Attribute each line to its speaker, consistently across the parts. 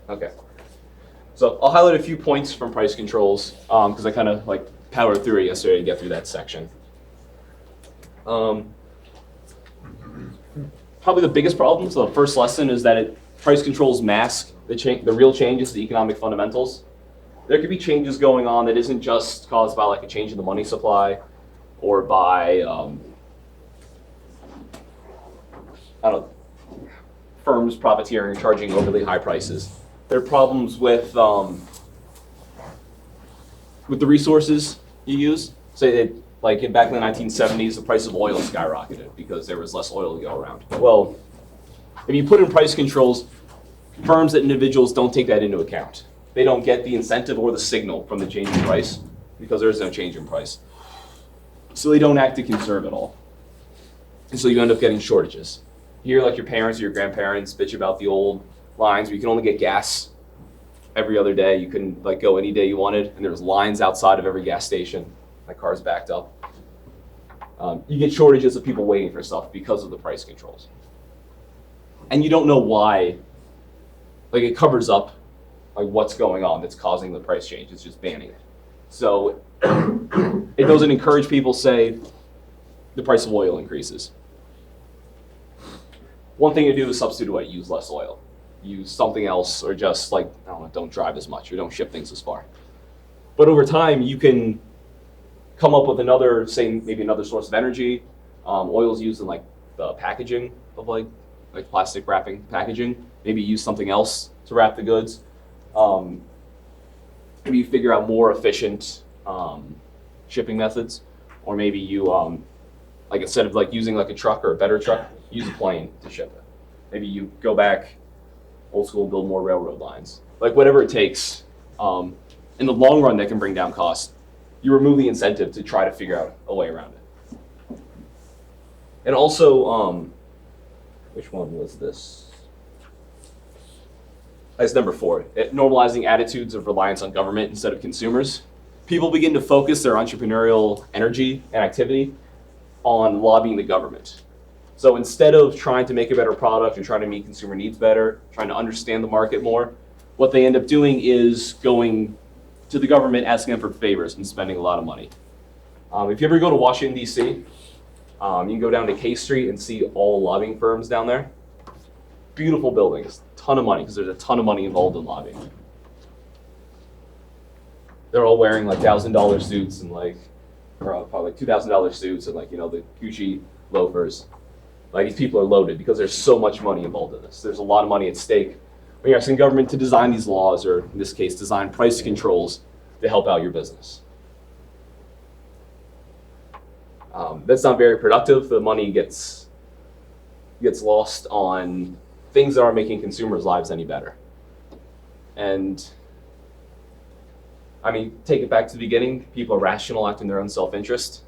Speaker 1: Okay. So I'll highlight a few points from price controls because I kind of like powered through it yesterday to get through that section. Probably the biggest problem, so the first lesson is that price controls mask the real changes to economic fundamentals. There could be changes going on that isn't just caused by like a change in the money supply or by, I don't know, firms profiteering and charging overly high prices. There are problems with the resources you use. Say that, like back in the 1970s, the price of oil skyrocketed because there was less oil to go around. Well, if you put in price controls, firms and individuals don't take that into account. They don't get the incentive or the signal from the change in price because there is no change in price. So they don't act to conserve at all. And so you end up getting shortages. You hear like your parents or your grandparents bitch about the old lines where you can only get gas every other day. You couldn't like go any day you wanted, and there was lines outside of every gas station. Like cars backed up. You get shortages of people waiting for stuff because of the price controls. And you don't know why. Like it covers up like what's going on that's causing the price change. It's just banning it. So it doesn't encourage people say the price of oil increases. One thing to do is substitute, use less oil. Use something else, or just like, I don't know, don't drive as much or don't ship things as far. But over time, you can come up with another, say maybe another source of energy. Oil is used in like the packaging of like plastic wrapping packaging. Maybe use something else to wrap the goods. Maybe you figure out more efficient shipping methods, or maybe you like instead of like using like a truck or a better truck, use a plane to ship it. Maybe you go back old school, build more railroad lines. Like whatever it takes. In the long run, that can bring down costs. You remove the incentive to try to figure out a way around it. And also, which one was this? That's number 4, normalizing attitudes of reliance on government instead of consumers. People begin to focus their entrepreneurial energy and activity on lobbying the government. So instead of trying to make a better product or trying to meet consumer needs better, trying to understand the market more, what they end up doing is going to the government, asking them for favors and spending a lot of money. If you ever go to Washington, D.C., you can go down to K Street and see all lobbying firms down there. Beautiful buildings, ton of money, because there's a ton of money involved in lobbying. They're all wearing like $1,000 suits and or probably like $2,000 suits and the Gucci loafers. Like these people are loaded because there's so much money involved in this. There's a lot of money at stake when you're asking government to design these laws, or in this case, design price controls to help out your business. That's not very productive. The money gets lost on things that aren't making consumers' lives any better. And I mean, take it back to the beginning. People are rational, act in their own self-interest.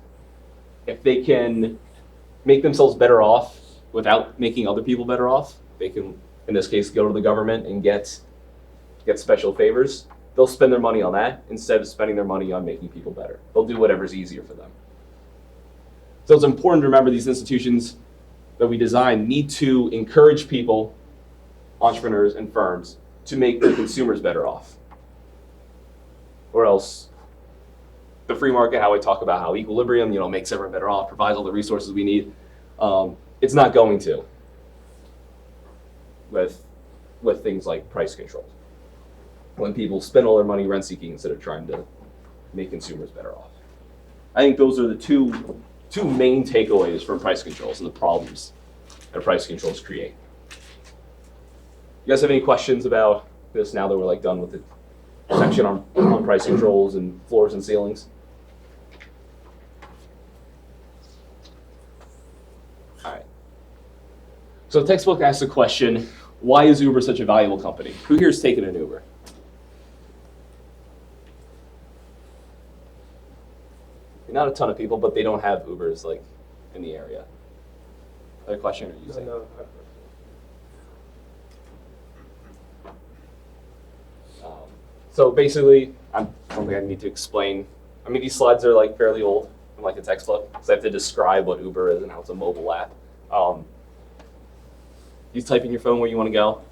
Speaker 1: If they can make themselves better off without making other people better off, they can, in this case, go to the government and get special favors. They'll spend their money on that instead of spending their money on making people better. They'll do whatever's easier for them. So it's important to remember these institutions that we design need to encourage people, entrepreneurs and firms, to make the consumers better off. Or else the free market, how I talk about how equilibrium, makes everyone better off, provides all the resources we need. It's not going to with things like price controls. When people spend all their money rent seeking instead of trying to make consumers better off. I think those are the two main takeaways from price controls and the problems that price controls create. You guys have any questions about this now that we're done with the section on price controls and floors and ceilings? All right. So the textbook asks the question, why is Uber such a valuable company? Who here has taken an Uber? Not a ton of people, but they don't have Ubers in the area. Other question, or you saying?
Speaker 2: No.
Speaker 1: So basically, I don't think I need to explain. I mean, these slides are fairly old, in a textbook, so I have to describe what Uber is and how it's a mobile app. You type in your phone where you want to go,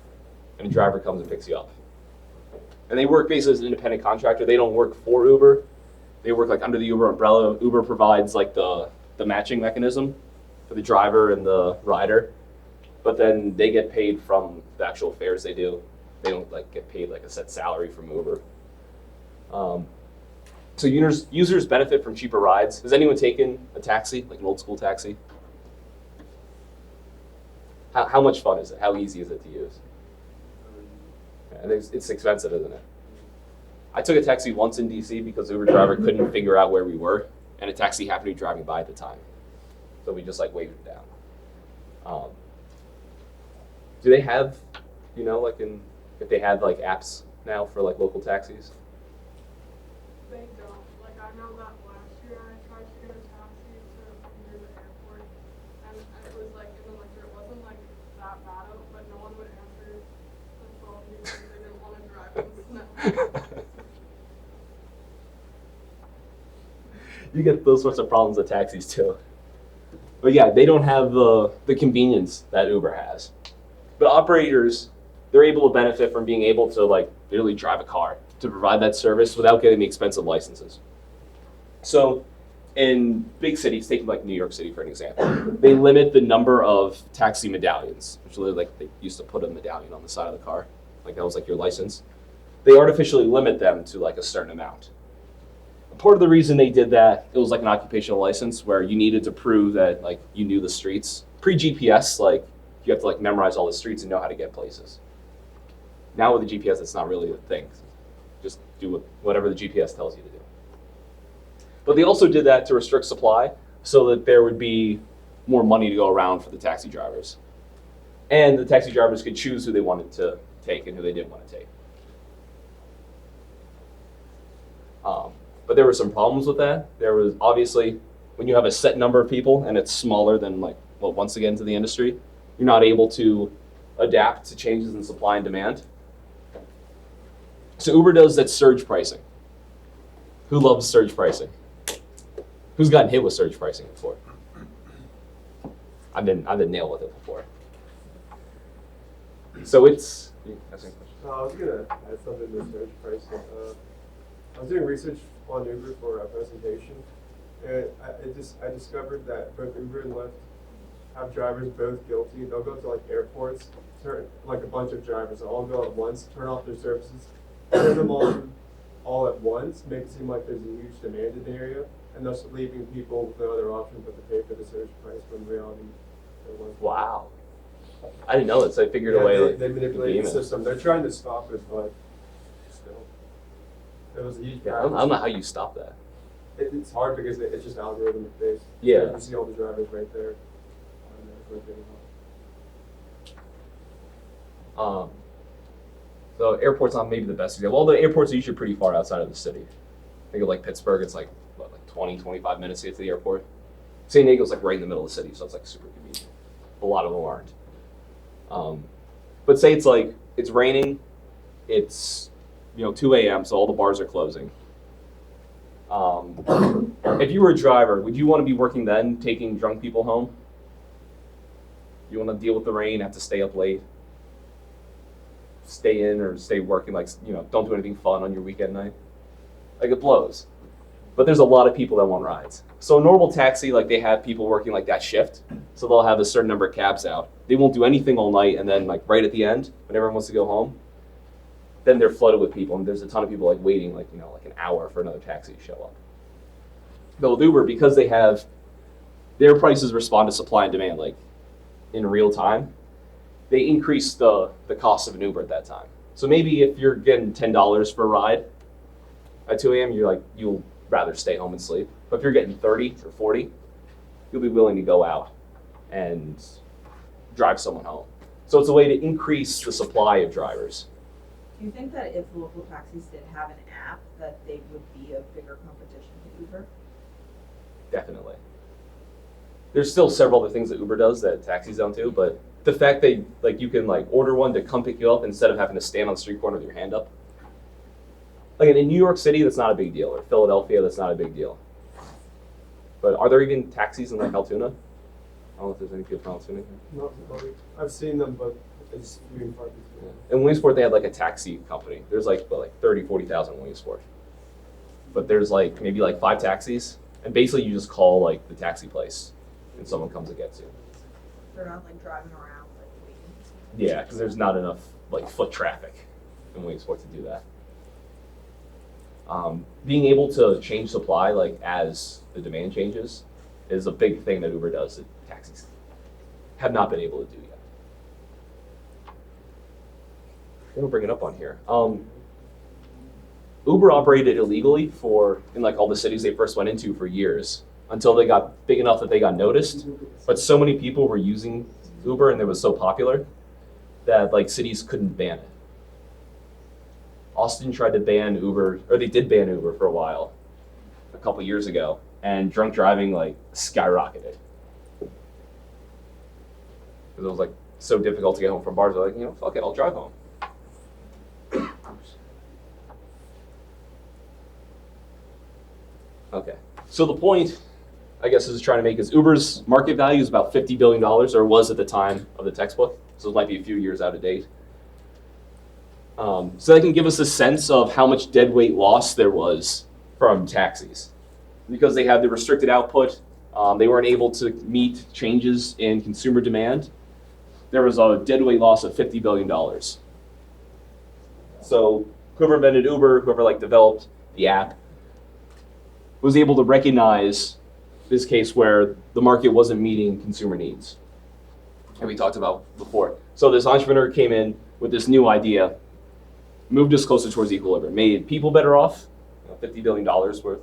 Speaker 1: and a driver comes and picks you up. And they work basically as an independent contractor. They don't work for Uber. They work like under the Uber umbrella. Uber provides like the matching mechanism for the driver and the rider. But then they get paid from the actual fares they do. They don't like get paid like a set salary from Uber. So users benefit from cheaper rides. Has anyone taken a taxi, like an old school taxi? How much fun is it? How easy is it to use? I think it's expensive, isn't it? I took a taxi once in DC because the Uber driver couldn't figure out where we were, and a taxi happened to be driving by at the time. So we just like waved it down. Do they have, like if they had like apps now for like local taxis?
Speaker 2: They don't. Like I know that last year I tried to get a taxi to near the airport, and it was like in the winter. It wasn't like that bad out, but no one would answer the phone because they didn't want to drive in snow.
Speaker 1: You get those sorts of problems with taxis too. But yeah, they don't have the convenience that Uber has. But operators, they're able to benefit from being able to like literally drive a car to provide that service without getting the expensive licenses. So in big cities, taking like New York City for an example, they limit the number of taxi medallions, which literally like they used to put a medallion on the side of the car, like that was like your license. They artificially limit them to like a certain amount. Part of the reason they did that, it was like an occupational license where you needed to prove that like you knew the streets. Pre-GPS, like you have to like memorize all the streets and know how to get places. Now with the GPS, it's not really a thing. Just do whatever the GPS tells you to do. But they also did that to restrict supply so that there would be more money to go around for the taxi drivers. And the taxi drivers could choose who they wanted to take and who they didn't want to take. But there were some problems with that. There was obviously, when you have a set number of people and it's smaller than like, well, once again to the industry, you're not able to adapt to changes in supply and demand. So Uber does that surge pricing. Who loves surge pricing? Who's gotten hit with surge pricing before? I've been nailed with it before. So it's.
Speaker 3: I was gonna add something to surge pricing. I was doing research on Uber for a presentation, and I discovered that both Uber and Lyft have drivers both guilty. They'll go to like airports, like a bunch of drivers, they'll all go at once, turn off their services, turn them on all at once, make it seem like there's a huge demand in the area, and thus leaving people with no other option but to pay for the surge price when in reality there wasn't.
Speaker 1: Wow. I didn't know that, so I figured a way
Speaker 3: they manipulate the system. They're trying to stop it, but still. It was a huge
Speaker 1: I don't know how you stop that.
Speaker 3: It's hard because it's just algorithmic based.
Speaker 1: Yeah.
Speaker 3: You can see all the drivers right there.
Speaker 1: So airport's not maybe the best example. Well, the airports are usually pretty far outside of the city. Think of like Pittsburgh, it's like, what, like 20, 25 minutes to get to the airport. San Diego's like right in the middle of the city, so it's like super convenient. A lot of them aren't. But say it's like, it's raining, it's 2 a.m., so all the bars are closing. If you were a driver, would you want to be working then, taking drunk people home? You want to deal with the rain, have to stay up late, stay in or stay working, like, don't do anything fun on your weekend night? Like, it blows. But there's a lot of people that want rides. So a normal taxi, like, they have people working like that shift, so they'll have a certain number of cabs out. They won't do anything all night, and then like right at the end, when everyone wants to go home, then they're flooded with people, and there's a ton of people like waiting like an hour for another taxi to show up. But with Uber, because they have their prices respond to supply and demand like in real time, they increase the cost of an Uber at that time. So maybe if you're getting $10 for a ride at 2 a.m., you'll rather stay home and sleep. But if you're getting 30 or 40, you'll be willing to go out and drive someone home. So it's a way to increase the supply of drivers.
Speaker 4: Do you think that if local taxis did have an app, that they would be a bigger competition to Uber?
Speaker 1: Definitely. There's still several other things that Uber does that taxis don't do, but the fact that you can order one to come pick you up instead of having to stand on the street corner with your hand up. Like in New York City, that's not a big deal, or Philadelphia, that's not a big deal. But are there even taxis in Altoona? I don't know if there's any people from Altoona here.
Speaker 3: Not I've seen them, but It's few and far between.
Speaker 1: In Williamsport, they had like a taxi company. There's like, what, like 30, 40,000 in Williamsport. But there's like maybe like 5 taxis. And basically you just call like the taxi place and someone comes and gets you.
Speaker 4: They're not like driving around like waiting.
Speaker 1: Yeah, because there's not enough like foot traffic in Williamsport to do that. Being able to change supply like as the demand changes is a big thing that Uber does that taxis have not been able to do yet. We'll bring it up on here. Uber operated illegally in like all the cities they first went into for years until they got big enough that they got noticed. But so many people were using Uber and it was so popular that like cities couldn't ban it. Austin tried to ban Uber, or they did ban Uber for a while, a couple years ago, and drunk driving like skyrocketed. Because it was like so difficult to get home from bars. They're like, fuck it, I'll drive home. Okay, so the point, I guess, is trying to make is Uber's market value is about $50 billion, or was at the time of the textbook. So it might be a few years out of date. So that can give us a sense of how much deadweight loss there was from taxis. Because they had the restricted output, they weren't able to meet changes in consumer demand. There was a deadweight loss of $50 billion. So whoever invented Uber, whoever developed the app, was able to recognize this case where the market wasn't meeting consumer needs. And we talked about before. So this entrepreneur came in with this new idea, moved us closer towards equilibrium, made people better off, $50 billion worth,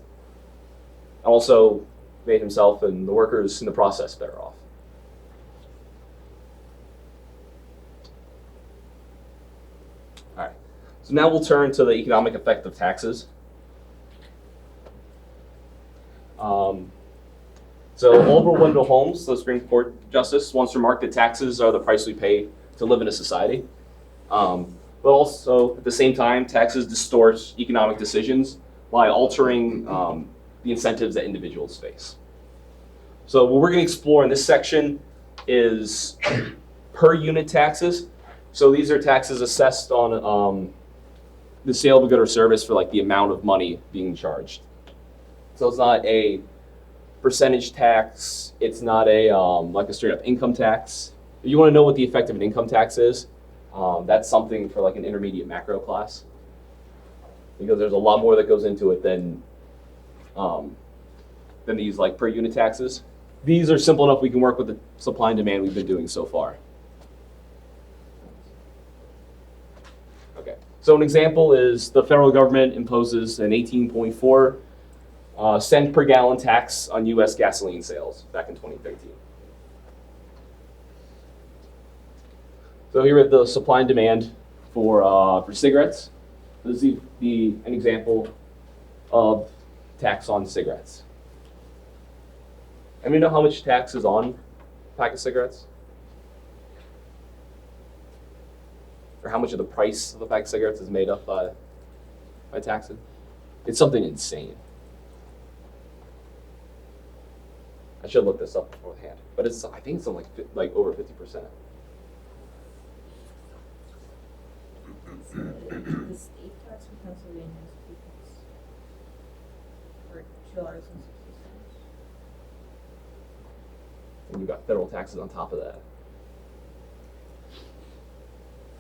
Speaker 1: also made himself and the workers in the process better off. All right, so now we'll turn to the economic effect of taxes. So Oliver Wendell Holmes, the Supreme Court Justice, once remarked that taxes are the price we pay to live in a society. But also, at the same time, taxes distort economic decisions by altering the incentives that individuals face. So what we're going to explore in this section is per unit taxes. So these are taxes assessed on the sale of a good or service for the amount of money being charged. So it's not a percentage tax. It's not a a straight up income tax. If you want to know what the effect of an income tax is, that's something for an intermediate macro class, because there's a lot more that goes into it than these per unit taxes. These are simple enough we can work with the supply and demand we've been doing so far. Okay, so an example is the federal government imposes an 18.4 cent per gallon tax on U.S. gasoline sales back in 2013. So here are the supply and demand for cigarettes. This is an example of tax on cigarettes. And we know how much tax is on a pack of cigarettes? Or how much of the price of a pack of cigarettes is made up by taxes? It's something insane. I should look this up beforehand, but I think it's on like over 50%.
Speaker 4: The state tax for Pennsylvania is $2.60.
Speaker 1: And you've got federal taxes on top of that.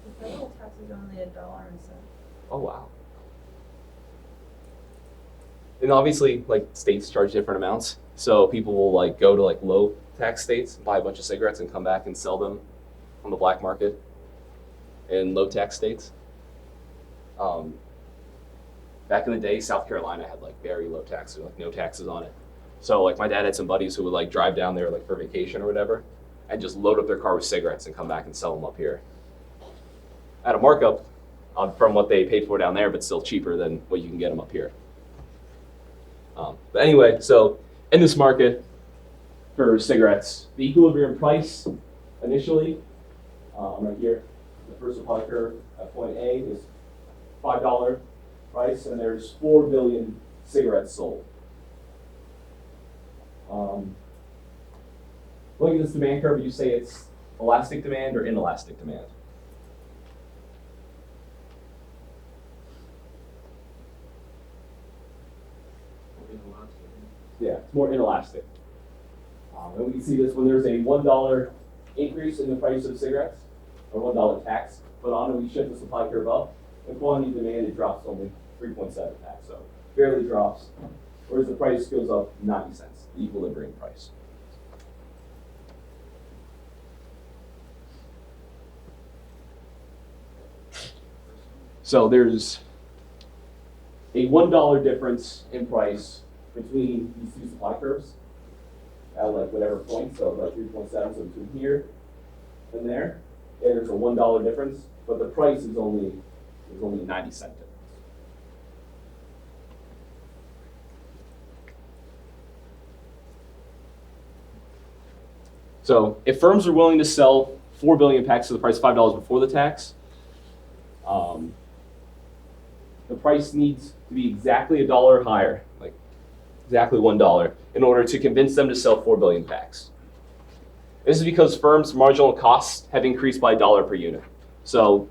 Speaker 4: The federal tax is only $1.07.
Speaker 1: Oh, wow. And obviously, states charge different amounts. So people will go to low tax states, buy a bunch of cigarettes, and come back and sell them on the black market in low tax states. Back in the day, South Carolina had very low taxes, no taxes on it. So my dad had some buddies who would drive down there for vacation or whatever, and just load up their car with cigarettes and come back and sell them up here at a markup from what they paid for down there, but still cheaper than what you can get them up here. But anyway, so in this market for cigarettes, the equilibrium price initially, right here, the first supply curve at point A is $5 price, and there's 4 billion cigarettes sold. Look at this demand curve. You say it's elastic demand or inelastic demand? It's more inelastic. And we can see this when there's a $1 increase in the price of cigarettes, or $1 tax put on, and we shift the supply curve up, the quantity demanded drops only 3.7 packs, so barely drops, whereas the price goes up 90 cents, the equilibrium price. So there's a $1 difference in price between these two supply curves at like whatever point, so like 3.7, so between here and there, and there's a $1 difference, but the price is only 90 cent difference. So if firms are willing to sell 4 billion packs to the price of $5 before the tax, the price needs to be exactly $1 higher, like exactly $1, in order to convince them to sell 4 billion packs. This is because firms' marginal costs have increased by $1 per unit. So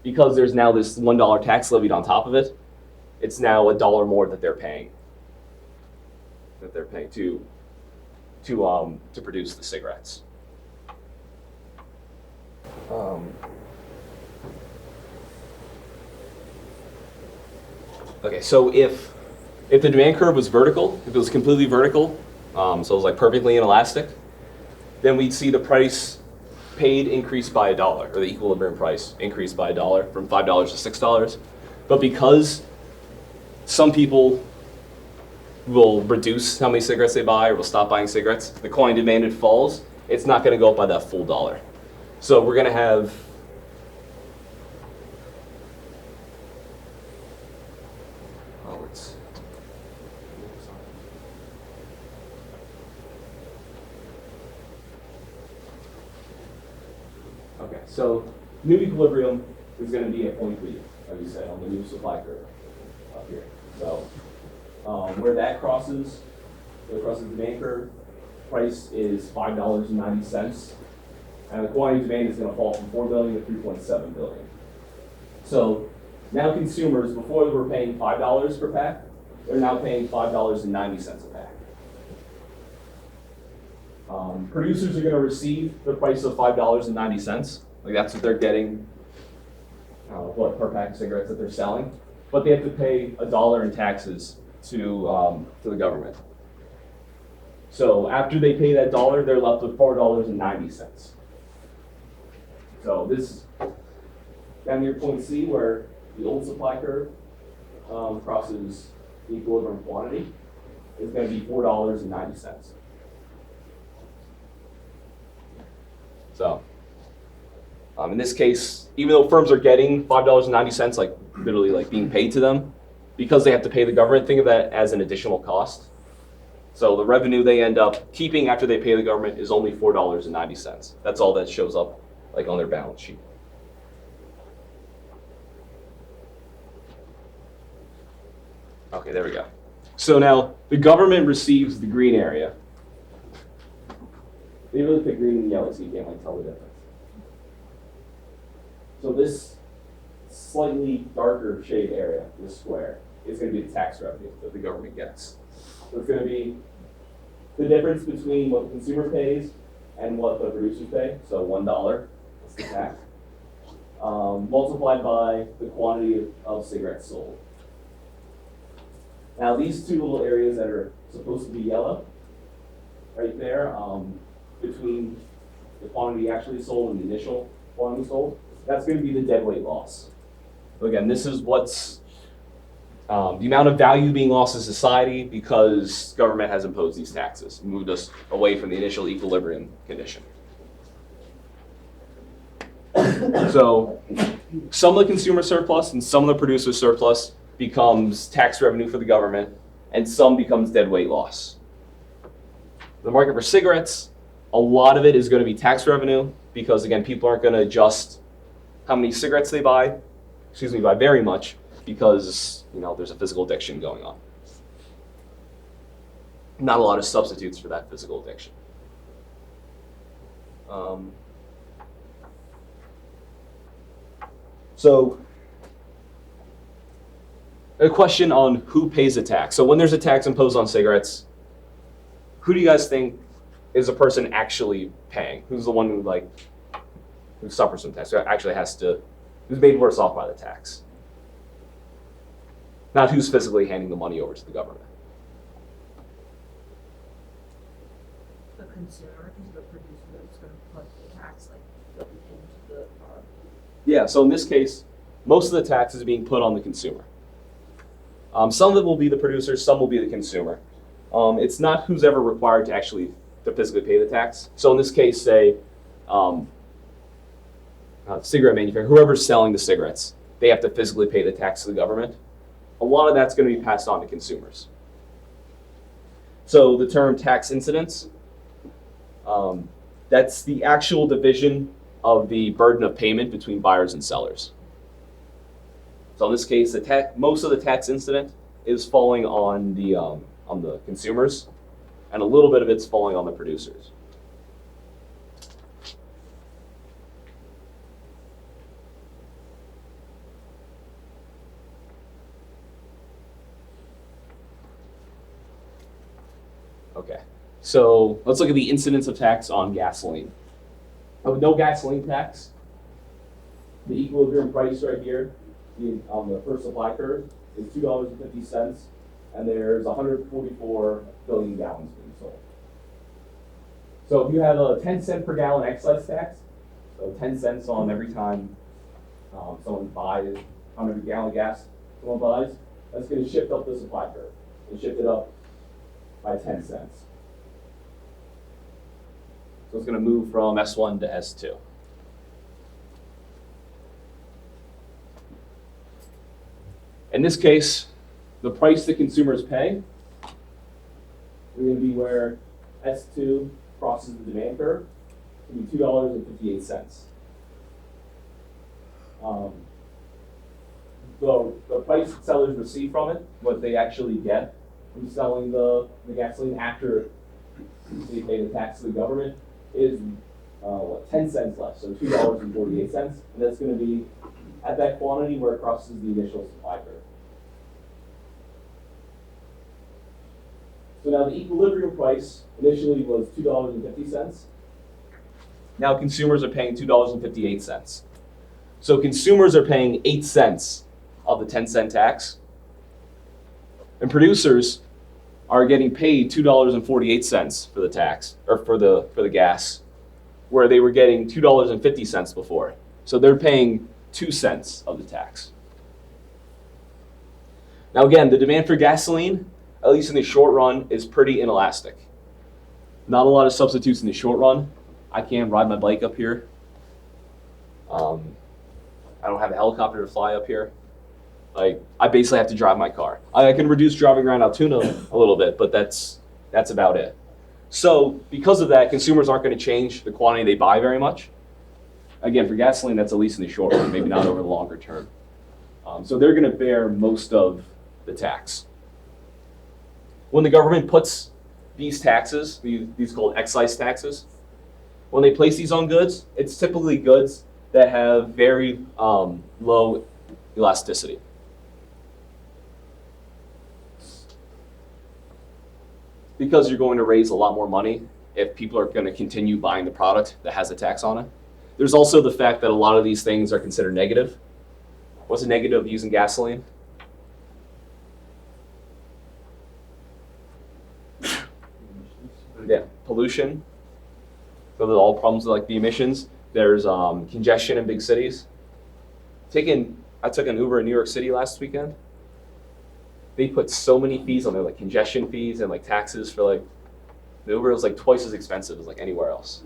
Speaker 1: because there's now this $1 tax levied on top of it, it's now $1 more that they're paying. To produce the cigarettes. Okay, so if the demand curve was vertical, if it was completely vertical, so it was like perfectly inelastic, then we'd see the price paid increase by $1, or the equilibrium price increase by $1 from $5 to $6. But because some people will reduce how many cigarettes they buy or will stop buying cigarettes, the quantity demanded falls, it's not going to go up by that full $1. So we're going to have okay, so new equilibrium is going to be at 0.3, like we said, on the new supply curve up here. So where that crosses the demand curve, price is $5.90, and the quantity of demand is going to fall from 4 billion to 3.7 billion. So now consumers, before they were paying $5 per pack, they're now paying $5.90 a pack. Producers are going to receive the price of $5.90, like that's what they're getting, per pack of cigarettes that they're selling, but they have to pay $1 in taxes to the government. So after they pay that $1, they're left with $4.90. So this down near point C, where the old supply curve crosses the equilibrium quantity, is going to be $4.90. So in this case, even though firms are getting $5.90, like literally like being paid to them, because they have to pay the government, think of that as an additional cost. So the revenue they end up keeping after they pay the government is only $4.90. That's all that shows up like on their balance sheet. Okay, there we go. So now the government receives the green area. They really pick green and yellow, so you can't like tell the difference. So this slightly darker shade area, this square, is going to be the tax revenue that the government gets. So it's going to be the difference between what the consumer pays and what the producers pay. So $1, that's the tax, multiplied by the quantity of cigarettes sold. Now these two little areas that are supposed to be yellow, right there, between the quantity actually sold and the initial quantity sold, that's going to be the deadweight loss. So again, this is what's the amount of value being lost to society because government has imposed these taxes, moved us away from the initial equilibrium condition. So some of the consumer surplus and some of the producer surplus becomes tax revenue for the government, and some becomes deadweight loss. The market for cigarettes, a lot of it is going to be tax revenue because, again, people aren't going to adjust how many cigarettes they buy, by very much, because there's a physical addiction going on. Not a lot of substitutes for that physical addiction. So a question on who pays the tax. So when there's a tax imposed on cigarettes, who do you guys think is the person actually paying? Who's the one who suffers from tax? Who actually who's made worse off by the tax? Not who's physically handing the money over to the government.
Speaker 4: The consumer is the producer that's gonna put the tax into the product.
Speaker 1: Yeah, so in this case, most of the tax is being put on the consumer. Some of it will be the producer, some will be the consumer. It's not who's ever required to physically pay the tax. So in this case, say, cigarette manufacturer, whoever's selling the cigarettes, they have to physically pay the tax to the government. A lot of that's going to be passed on to consumers. So the term tax incidence, that's the actual division of the burden of payment between buyers and sellers. So in this case, most of the tax incident is falling on the consumers, and a little bit of it's falling on the producers. Okay, so let's look at the incidence of tax on gasoline. With no gasoline tax, the equilibrium price right here on the first supply curve is $2.50, and there's 144 billion gallons being sold. So if you have a 10-cent per gallon excise tax, so 10 cents on every time someone buys, on every gallon of gas someone buys, that's going to shift up the supply curve and shift it up by 10 cents. So it's going to move from S1 to S2. In this case, the price the consumers pay is going to be where S2 crosses the demand curve. It's going to be $2.58. The price that sellers receive from it, what they actually get from selling the gasoline after they pay the tax to the government, is 10 cents less, so $2.48, and that's going to be at that quantity where it crosses the initial supply curve. So now the equilibrium price initially was $2.50. Now consumers are paying $2.58. So consumers are paying 8 cents of the 10-cent tax, and producers are getting paid $2.48 for the tax, or for the gas, where they were getting $2.50 before. So they're paying 2 cents of the tax. Now again, the demand for gasoline, at least in the short run, is pretty inelastic. Not a lot of substitutes in the short run. I can't ride my bike up here. I don't have a helicopter to fly up here. I basically have to drive my car. I can reduce driving around Altoona a little bit, but that's about it. So because of that, consumers aren't going to change the quantity they buy very much. Again, for gasoline, that's at least in the short run, maybe not over the longer term. So they're going to bear most of the tax. When the government puts these taxes, these called excise taxes, when they place these on goods, it's typically goods that have very low elasticity. Because you're going to raise a lot more money if people are going to continue buying the product that has a tax on it. There's also the fact that a lot of these things are considered negative. What's a negative of using gasoline? Yeah, pollution. So there's all problems like the emissions. There's congestion in big cities. I took an Uber in New York City last weekend. They put so many fees on there, like congestion fees and like taxes for like, the Uber was like twice as expensive as like anywhere else.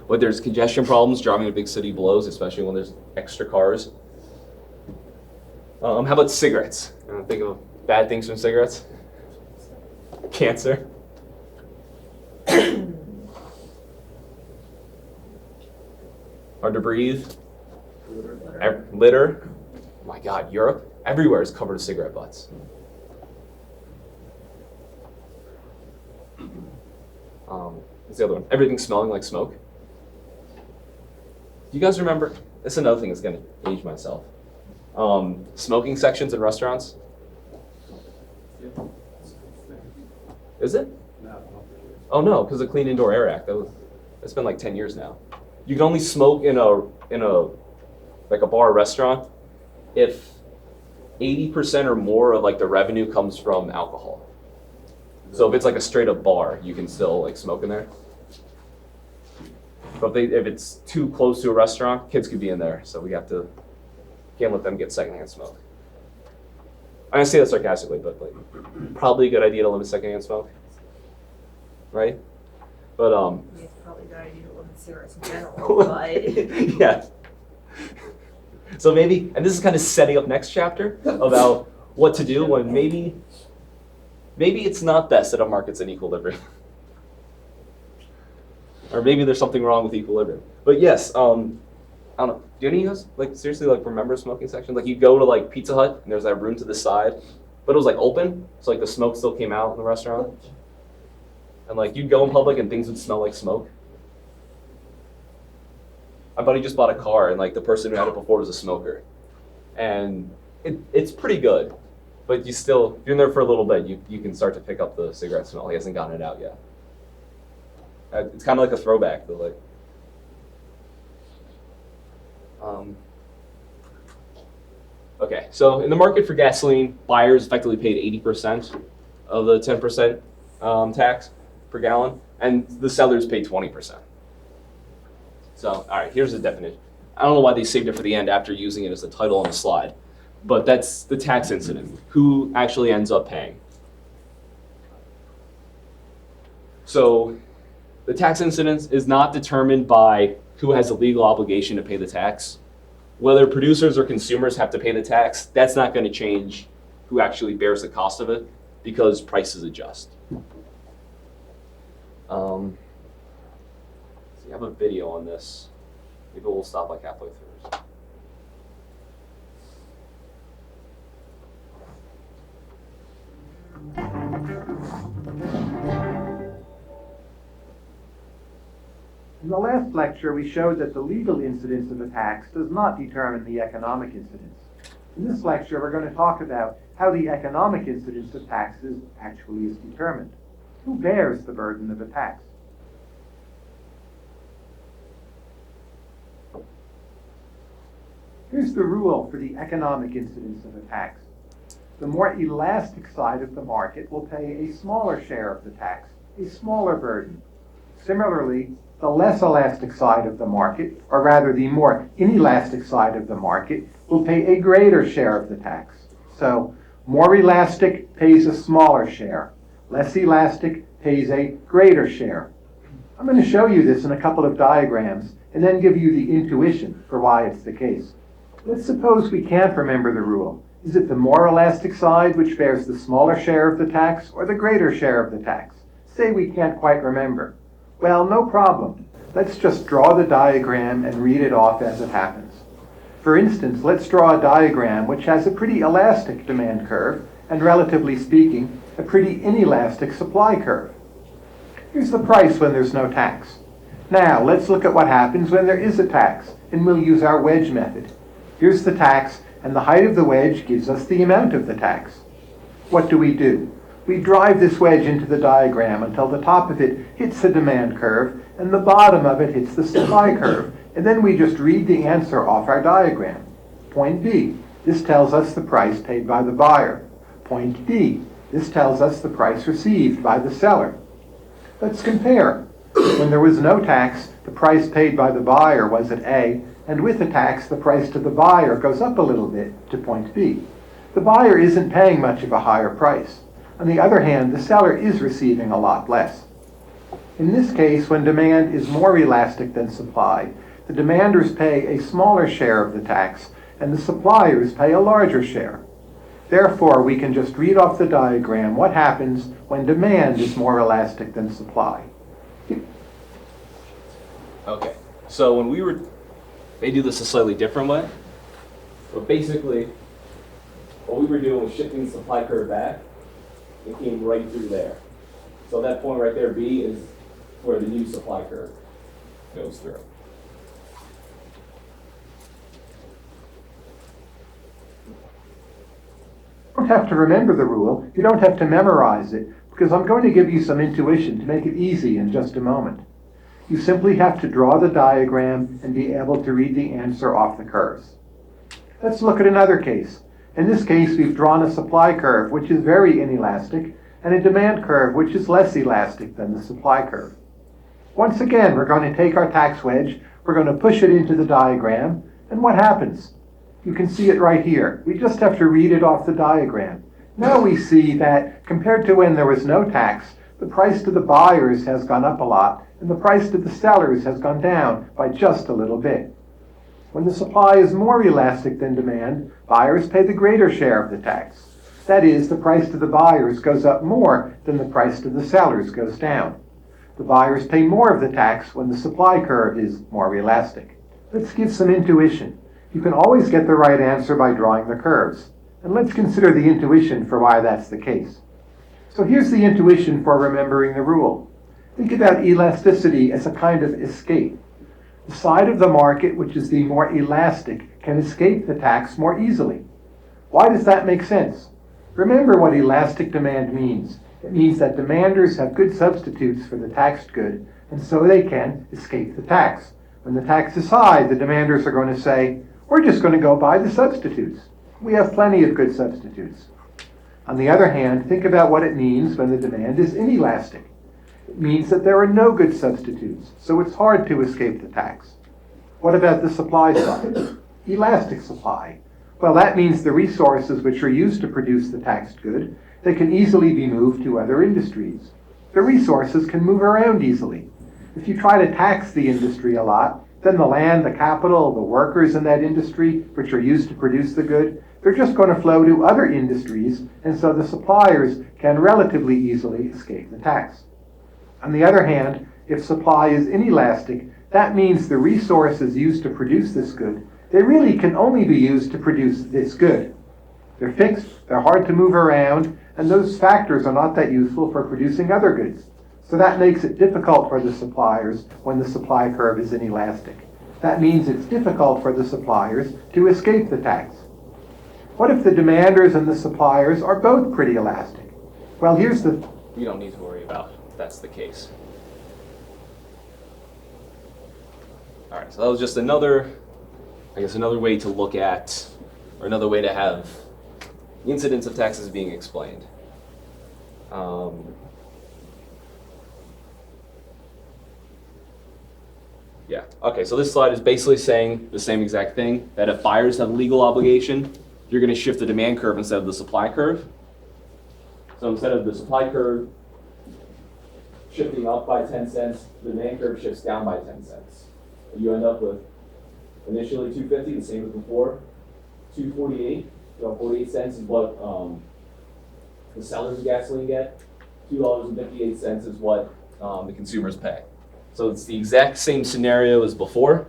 Speaker 1: But there's congestion problems, driving a big city blows, especially when there's extra cars. How about cigarettes? Think of bad things from cigarettes? Cancer. Hard to breathe. Litter. Oh my God, Europe. Everywhere is covered in cigarette butts. What's the other one? Everything smelling like smoke. Do you guys remember? This is another thing that's going to age myself. Smoking sections in restaurants. Is it? Oh no, because the Clean Indoor Air Act. That's been like 10 years now. You can only smoke in a like a bar or restaurant if 80% or more of like the revenue comes from alcohol. So if it's like a straight up bar, you can still like smoke in there. But if it's too close to a restaurant, kids could be in there. So we can't let them get secondhand smoke. I say that sarcastically, but like probably a good idea to limit secondhand smoke, right? But
Speaker 4: It's probably a good idea to limit cigarettes in general, but.
Speaker 1: yeah. So maybe, and this is kind of setting up next chapter about what to do when maybe it's not best that a market's in equilibrium. Or maybe there's something wrong with equilibrium. But yes, I don't know. Do any of you guys like seriously like remember smoking section? Like you go to like Pizza Hut and there's that room to the side, but it was like open, so like the smoke still came out in the restaurant. And like you'd go in public and things would smell like smoke. My buddy just bought a car and like the person who had it before was a smoker. And it's pretty good. But if you're in there for a little bit, you can start to pick up the cigarette smell. He hasn't gotten it out yet. It's kind of like a throwback, but like. Okay, so in the market for gasoline, buyers effectively paid 80% of the 10% tax per gallon, and the sellers paid 20%. So, all right, here's the definition. I don't know why they saved it for the end after using it as a title on the slide, but that's the tax incident. Who actually ends up paying? So, the tax incidence is not determined by who has a legal obligation to pay the tax. Whether producers or consumers have to pay the tax, that's not going to change who actually bears the cost of it because prices adjust. So I have a video on this. Maybe we'll stop like halfway through.
Speaker 5: In the last lecture, we showed that the legal incidence of a tax does not determine the economic incidence. In this lecture, we're going to talk about how the economic incidence of taxes actually is determined. Who bears the burden of a tax? Here's the rule for the economic incidence of a tax. The more elastic side of the market will pay a smaller share of the tax, a smaller burden. Similarly, the less elastic side of the market, or rather the more inelastic side of the market, will pay a greater share of the tax. So, more elastic pays a smaller share. Less elastic pays a greater share. I'm going to show you this in a couple of diagrams and then give you the intuition for why it's the case. Let's suppose we can't remember the rule. Is it the more elastic side which bears the smaller share of the tax or the greater share of the tax? Say we can't quite remember. Well, no problem. Let's just draw the diagram and read it off as it happens. For instance, let's draw a diagram which has a pretty elastic demand curve and, relatively speaking, a pretty inelastic supply curve. Here's the price when there's no tax. Now, let's look at what happens when there is a tax, and we'll use our wedge method. Here's the tax, and the height of the wedge gives us the amount of the tax. What do? We drive this wedge into the diagram until the top of it hits the demand curve and the bottom of it hits the supply curve, and then we just read the answer off our diagram. Point B, this tells us the price paid by the buyer. Point D, this tells us the price received by the seller. Let's compare. When there was no tax, the price paid by the buyer was at A, and with the tax, the price to the buyer goes up a little bit to point B. The buyer isn't paying much of a higher price. On the other hand, the seller is receiving a lot less. In this case, when demand is more elastic than supply, the demanders pay a smaller share of the tax, and the suppliers pay a larger share. Therefore, we can just read off the diagram what happens when demand is more elastic than supply.
Speaker 1: Okay, so they do this a slightly different way. But basically, what we were doing was shifting the supply curve back. It came right through there. So that point right there, B, is where the new supply curve goes through.
Speaker 5: don't have to remember the rule, you don't have to memorize it, because I'm going to give you some intuition to make it easy in just a moment. You simply have to draw the diagram and be able to read the answer off the curves. Let's look at another case. In this case, we've drawn a supply curve, which is very inelastic, and a demand curve, which is less elastic than the supply curve. Once again, we're going to take our tax wedge, we're going to push it into the diagram, and what happens? You can see it right here. We just have to read it off the diagram. Now we see that compared to when there was no tax, the price to the buyers has gone up a lot, and the price to the sellers has gone down by just a little bit. When the supply is more elastic than demand, buyers pay the greater share of the tax. That is, the price to the buyers goes up more than the price to the sellers goes down. The buyers pay more of the tax when the supply curve is more elastic. Let's give some intuition. You can always get the right answer by drawing the curves. And let's consider the intuition for why that's the case. So here's the intuition for remembering the rule. Think about elasticity as a kind of escape. The side of the market which is the more elastic can escape the tax more easily. Why does that make sense? Remember what elastic demand means. It means that demanders have good substitutes for the taxed good, and so they can escape the tax. When the tax is high, the demanders are going to say, we're just going to go buy the substitutes. We have plenty of good substitutes. On the other hand, think about what it means when the demand is inelastic. It means that there are no good substitutes, so it's hard to escape the tax. What about the supply side? Elastic supply. Well, that means the resources which are used to produce the taxed good, they can easily be moved to other industries. The resources can move around easily. If you try to tax the industry a lot, then the land, the capital, the workers in that industry, which are used to produce the good, they're just going to flow to other industries, and so the suppliers can relatively easily escape the tax. On the other hand, if supply is inelastic, that means the resources used to produce this good, they really can only be used to produce this good. They're fixed, they're hard to move around, and those factors are not that useful for producing other goods. So that makes it difficult for the suppliers when the supply curve is inelastic. That means it's difficult for the suppliers to escape the tax. What if the demanders and the suppliers are both pretty elastic? Well, here's the...
Speaker 1: You don't need to worry about if that's the case. All right, so that was just another way to look at, or another way to have the incidence of taxes being explained. Yeah, okay, so this slide is basically saying the same exact thing, that if buyers have a legal obligation, you're going to shift the demand curve instead of the supply curve. So instead of the supply curve shifting up by 10 cents, the demand curve shifts down by 10 cents. You end up with initially $2.50, the same as before, $2.48. So 48 cents is what the sellers of gasoline get. $2.58 is what the consumers pay. So it's the exact same scenario as before,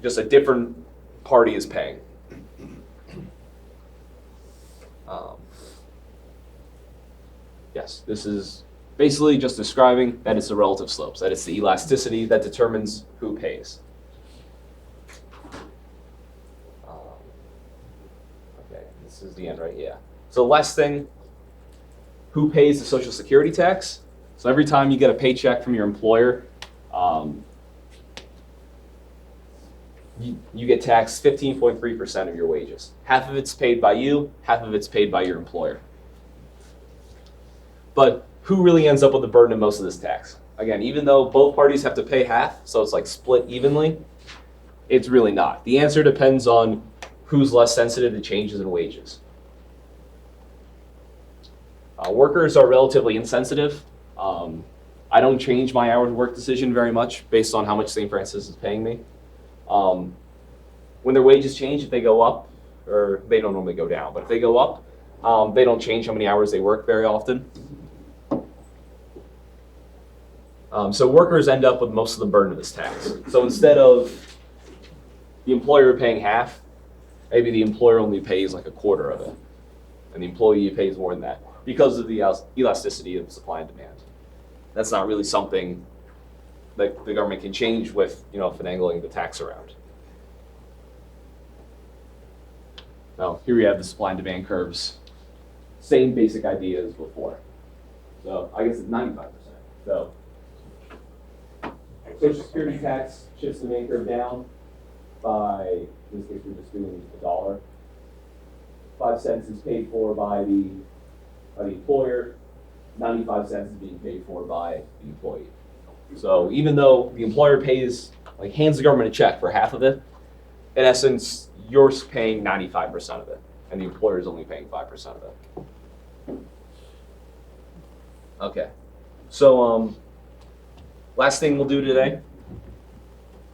Speaker 1: just a different party is paying. Yes, this is basically just describing that it's the relative slopes, that it's the elasticity that determines who pays. Okay, this is the end, right? Yeah. So last thing, who pays the Social Security tax? So every time you get a paycheck from your employer, you get taxed 15.3% of your wages. Half of it's paid by you, half of it's paid by your employer. But who really ends up with the burden of most of this tax? Again, even though both parties have to pay half, so it's like split evenly, it's really not. The answer depends on who's less sensitive to changes in wages. Workers are relatively insensitive. I don't change my hours of work decision very much based on how much St. Francis is paying me. When their wages change, if they go up, or they don't normally go down, but if they go up, they don't change how many hours they work very often. So workers end up with most of the burden of this tax. So instead of the employer paying half, maybe the employer only pays like a quarter of it, and the employee pays more than that because of the elasticity of supply and demand. That's not really something that the government can change with, finagling the tax around. Now, here we have the supply and demand curves Same basic idea as before. So I guess it's 95%. So Social Security tax shifts the main curve down by, in this case, we're just doing $1. 5 cents is paid for by the employer. 95 cents is being paid for by the employee. So even though the employer pays, like hands the government a check for half of it, in essence, you're paying 95% of it, and the employer is only paying 5% of it. Okay. So last thing we'll do today